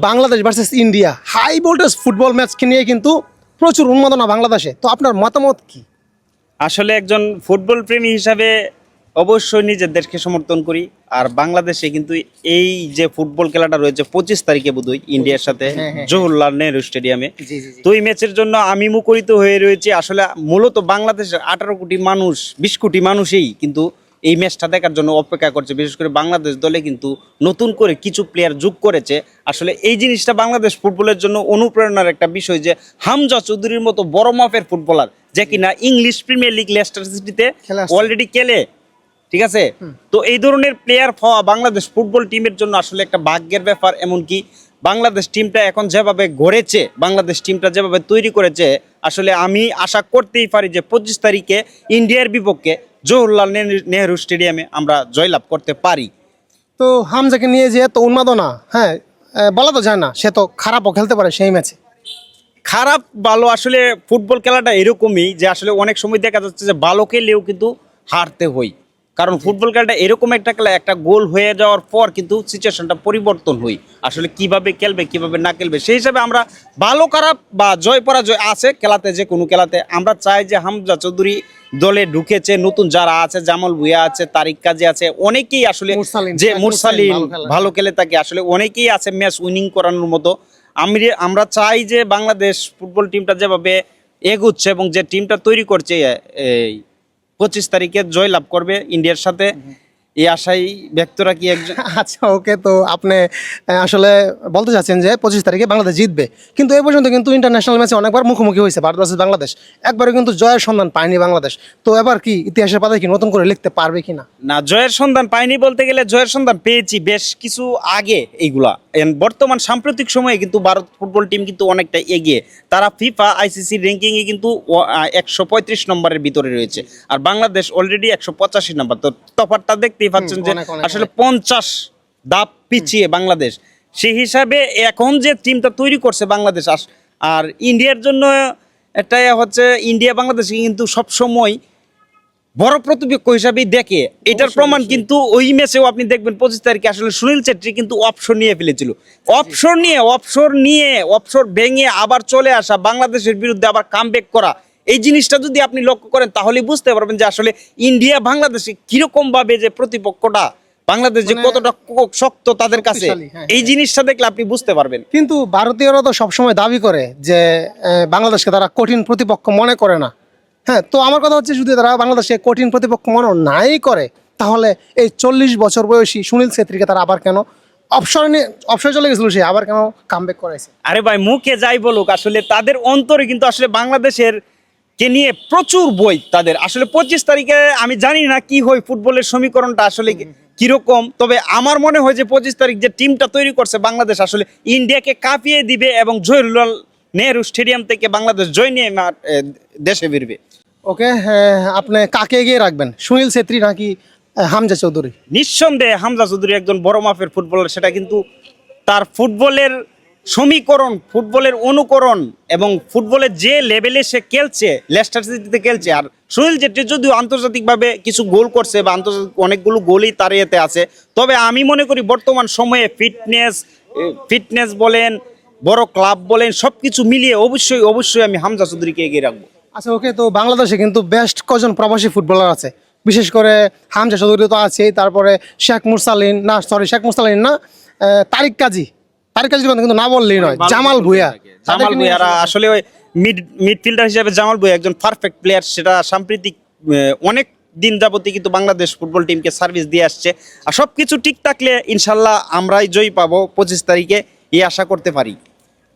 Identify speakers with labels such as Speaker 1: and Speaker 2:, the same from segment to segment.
Speaker 1: Bangladesh versus India high voltage football ম্যাচকে নিয়ে কিন্তু প্রচুর উন্মাদনা বাংলাদেশে। তো আপনার মতামত কি?
Speaker 2: আসলে একজন ফুটবল প্রেমী হিসাবে অবশ্যই নিজের দেশকে সমর্থন করি। আর বাংলাদেশে কিন্তু এই যে ফুটবল খেলাটা রয়েছে 25 তারিখে বোধহয় ইন্ডিয়ার সাথে জওহরলাল নেহরু স্টেডিয়ামে। তো এই ম্যাচের জন্য আমি মুখরিত হয়ে রয়েছি। আসলে মূলত বাংলাদেশের 18 কোটি মানুষ, 20 কোটি মানুষই কিন্তু এই ম্যাচটা দেখার জন্য অপেক্ষা করছে। বিশেষ করে বাংলাদেশ দলে কিন্তু নতুন করে কিছু প্লেয়ার যোগ করেছে। আসলে এই জিনিসটা বাংলাদেশ ফুটবলের জন্য অনুপ্রেরণার একটা বিষয় যে হামজা চৌধুরীর মতো বড় মাপের ফুটবলার যে কিনা ইংলিশ প্রিমিয়ার লিগ লেস্টার সিটিতে অলরেডি খেলে, ঠিক আছে। তো এই ধরনের প্লেয়ার পাওয়া বাংলাদেশ ফুটবল টিমের জন্য আসলে একটা ভাগ্যের ব্যাপার। এমনকি বাংলাদেশ টিমটা এখন যেভাবে গড়েছে, বাংলাদেশ টিমটা যেভাবে তৈরি করেছে, আসলে আমি আশা করতেই পারি যে 25 তারিখে ইন্ডিয়ার বিপক্ষে জওহরলাল নেহরু স্টেডিয়ামে আমরা জয়লাভ করতে পারি।
Speaker 1: তো হামজাকে নিয়ে যে এত উন্মাদনা, হ্যাঁ বলা তো যায় না, সে তো খারাপও খেলতে পারে সেই ম্যাচে।
Speaker 2: খারাপ ভালো আসলে ফুটবল খেলাটা এরকমই যে আসলে অনেক সময় দেখা যাচ্ছে যে ভালো খেলেও কিন্তু হারতে হয়। কারণ ফুটবল খেলাটা এরকম একটা খেলা, একটা গোল হয়ে যাওয়ার পর কিন্তু সিচুয়েশনটা পরিবর্তন হয়। আসলে কিভাবে খেলবে কিভাবে না খেলবে সেই হিসাবে আমরা ভালো খারাপ বা জয় পরাজয় আছে খেলাতে, যে কোনো খেলাতে আমরা চাই যে হামজা চৌধুরী দলে ঢুকেছে, নতুন যারা আছে, জামাল ভুঁইয়া আছে, তারিক কাজী আছে, অনেকেই আসলে যে মুরসালিন ভালো খেলে থাকে, আসলে অনেকেই আছে ম্যাচ উইনিং করানোর মতো। আমরা চাই যে বাংলাদেশ ফুটবল টিমটা যেভাবে এগুচ্ছে এবং যে টিমটা তৈরি করছে এই 25 তারিখে জয়লাভ করবে ইন্ডিয়ার সাথে, এই আশাই ব্যক্ত রাখি একজন।
Speaker 1: আচ্ছা ওকে, তো আপনি আসলে বলতে চাচ্ছেন যে 25 তারিখে বাংলাদেশ জিতবে, কিন্তু এই পর্যন্ত কিন্তু ইন্টারন্যাশনাল ম্যাচে অনেকবার মুখোমুখি হয়েছে ভারত ভার্সেস বাংলাদেশ, একবারও কিন্তু জয়ের সন্ধান পায়নি বাংলাদেশ। তো এবার কি ইতিহাসের পাতায় কি নতুন করে লিখতে পারবে কিনা?
Speaker 2: না, জয়ের সন্ধান পাইনি বলতে গেলে জয়ের সন্ধান পেয়েছি বেশ কিছু আগে এইগুলা। বর্তমান সাম্প্রতিক সময়ে কিন্তু ভারত ফুটবল টিম কিন্তু অনেকটা এগিয়ে। তারা ফিফা আইসিসি র্যাঙ্কিংয়ে কিন্তু 135 নম্বরের ভিতরে রয়েছে, আর বাংলাদেশ অলরেডি 185 নম্বর। তো তফাৎটা দেখতেই পাচ্ছেন যে আসলে 50 ধাপ পিছিয়ে বাংলাদেশ। সেই হিসাবে এখন যে টিমটা তৈরি করছে বাংলাদেশ, আর ইন্ডিয়ার জন্য এটাই হচ্ছে, ইন্ডিয়া বাংলাদেশকে কিন্তু সবসময় বড় প্রতিপক্ষ হিসাবেই দেখে। এটার প্রমাণ কিন্তু ওই ম্যাচেও আপনি দেখবেন 25 তারিখে আসলে সুনীল ছেত্রী কিন্তু অপশন নিয়ে ফেলেছিল। অপশন ভেঙে আবার চলে আসা, বাংলাদেশের বিরুদ্ধে আবার কামব্যাক করা, এই জিনিসটা যদি আপনি লক্ষ্য করেন তাহলে বুঝতে পারবেন যে আসলে ইন্ডিয়া বাংলাদেশে কিরকম ভাবে যে প্রতিপক্ষটা, বাংলাদেশ যে কতটা শক্ত তাদের কাছে, এই জিনিসটা দেখলে আপনি বুঝতে পারবেন।
Speaker 1: কিন্তু ভারতীয়রা তো সবসময় দাবি করে যে বাংলাদেশকে তারা কঠিন প্রতিপক্ষ মনে করে না। হ্যাঁ, তো আমার কথা হচ্ছে যদি তারা বাংলাদেশকে কঠিন প্রতিপক্ষ মনে নাই করে, তাহলে এই 40 বছর বয়সী সুনীল ছেত্রীকে তারা আবার কেন অবসরে চলে গেছিল, সে আবার কেন কামব্যাক করাইছে?
Speaker 2: আরে ভাই, মুখে যাই বলুক, আসলে তাদের অন্তরে কিন্তু আসলে বাংলাদেশের কে নিয়ে প্রচুর বই তাদের। আসলে 25 তারিখে আমি জানি না কি হয়, ফুটবলের সমীকরণটা আসলে কিরকম, তবে আমার মনে হয় যে 25 তারিখ যে টিমটা তৈরি করছে বাংলাদেশ আসলে ইন্ডিয়াকে কাঁপিয়ে দিবে এবং জওহরলাল নেহরু স্টেডিয়াম থেকে বাংলাদেশ জয় নিয়ে দেশে ফিরবে।
Speaker 1: ওকে, আপনি কাকে এগিয়ে রাখবেন, সুনীল ছেত্রী নাকি হামজা চৌধুরী?
Speaker 2: নিঃসন্দেহে হামজা চৌধুরী একজন বড় মাপের ফুটবলার, সেটা কিন্তু তার ফুটবলের সমীকরণ, ফুটবলের অনুকরণ এবং ফুটবলের যে লেভেলে সে খেলছে, লেস্টার সিটিতে খেলছে। আর সুনীল ছেত্রী যদিও আন্তর্জাতিকভাবে কিছু গোল করছে বা আন্তর্জাতিক অনেকগুলো গোলই তার এতে আছে, তবে আমি মনে করি বর্তমান সময়ে ফিটনেস বলেন, বড় ক্লাব বলেন, সব কিছু মিলিয়ে অবশ্যই আমি হামজা চৌধুরীকে এগিয়ে রাখবো।
Speaker 1: আচ্ছা ওকে, তো বাংলাদেশে কিন্তু বেস্ট কজন প্রবাসী ফুটবলার আছে, বিশেষ করে হামজা চৌধুরী তো আছেই, তারপরে শেখ মুরসালিন না, তারিক কাজী কিন্তু না বললেই নয়, জামাল ভুঁইয়ারা
Speaker 2: আসলে ওই মিডফিল্ডার হিসেবে জামাল ভুঁইয়া একজন পারফেক্ট প্লেয়ার। সেটা সাম্প্রতিক অনেক দিন যাবতই কিন্তু বাংলাদেশ ফুটবল টিমকে সার্ভিস দিয়ে আসছে। আর সব কিছু ঠিক থাকলে ইনশাল্লাহ আমরাই জয়ী পাবো 25 তারিখে, এই আশা করতে পারি।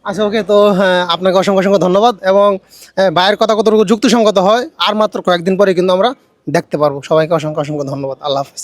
Speaker 1: আচ্ছা ওকে, তো আপনাকে অসংখ্য ধন্যবাদ, এবং ভাইয়ের কথা কতটুকু যুক্তিসঙ্গত হয় আর মাত্র কয়েকদিন পরে কিন্তু আমরা দেখতে পারবো। সবাইকে অসংখ্য ধন্যবাদ। আল্লাহ হাফেজ।